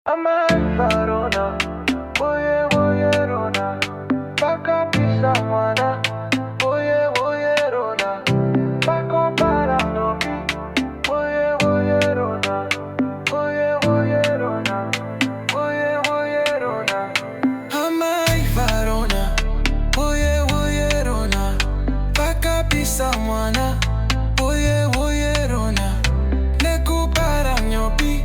Amai, vaRona, vaRona, pakapisa mwana, vaRona, pakopara nopi, vaRona, vaRona, vaRona. Amai, vaRona, vaRona, pakapisa mwana, vaRona, nekupara nyopi.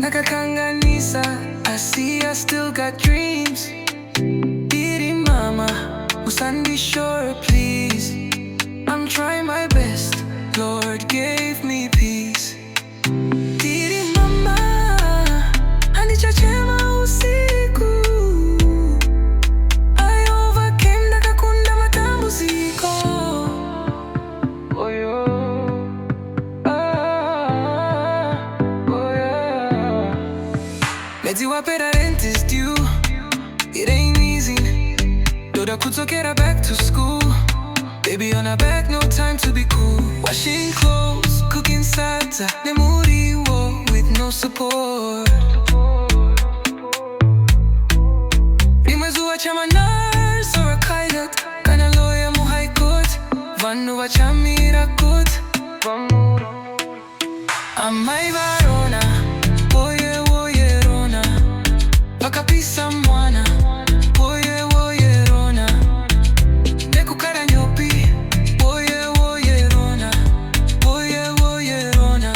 Nakakanganisa, I see I still got dreams. Didi mama, usandi sure please. I'm trying my best, Lord gave me peace. Didi mama, anichachema usiku. I overcame nakakunda matambuziko. Oyo. Let's see what rent is due. It ain't easy. Doda kutsokera back to school. Baby on her back, no time to be cool. Washing clothes, cooking salsa, nemuriwo with no support. Rimwezuwa chama nurse or a pilot. Kana lawyer mu high court. Vanu vachamira court. Amai vaRona, pakapisa mwana, vaRona, nekukara nyopi, vaRona, vaRona,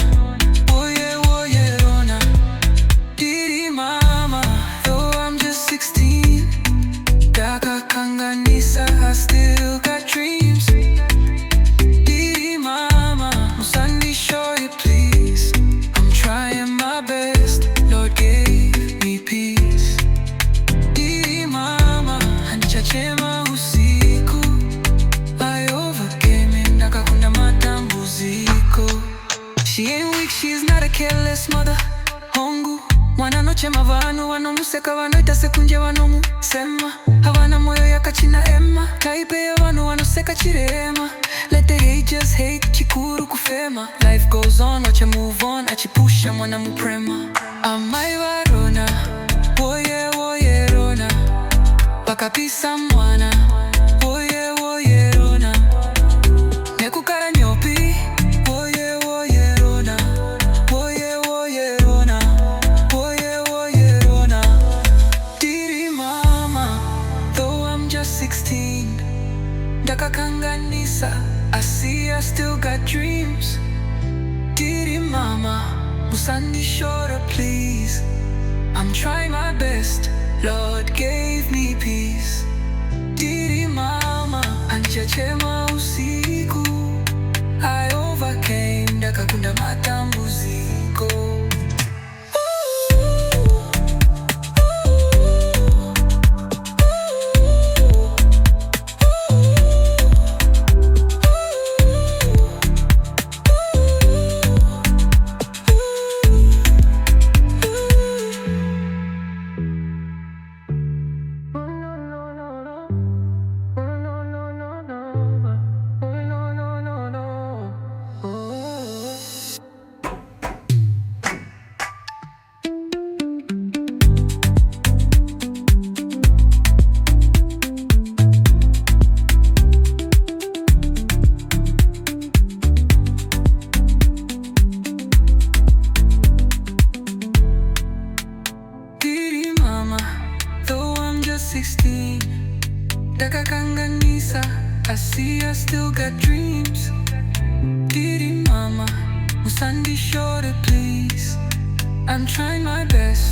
vaRona. Didi mama, though I'm just 16, dakakanganisa, I still got dreams. Didi mama, musandi show you please. I'm trying my best, Lord gave me peace. Chema usiku, I overcame it, nakakunda matambuziko. She ain't weak, she's not a careless mother. Hongu, wananochema vanu, wanomuseka vanoita sekunje wanomusema. Havana moyo yakachina ema, taipe ya vanu wanoseka chirema. Let the hate just hate, chikuru kufema. Life goes on, wacha move on, achipusha mwana muprema. Amai vaRona, vaRona, pakapisa mwana, vaRona, nekukara nyopi, vaRona, vaRona, vaRona. Didi mama, though I'm just 16, dakakanganisa, I see I still got dreams. Didi mama, musandi shoulder please. I'm trying my best, Lord gave me peace. Didi mama, anchachema usiku. I overcame, nakakunda matambuziko. Dakakanganisa, I see I still got dreams. Didi mama, musandi shoulder please. I'm trying my best.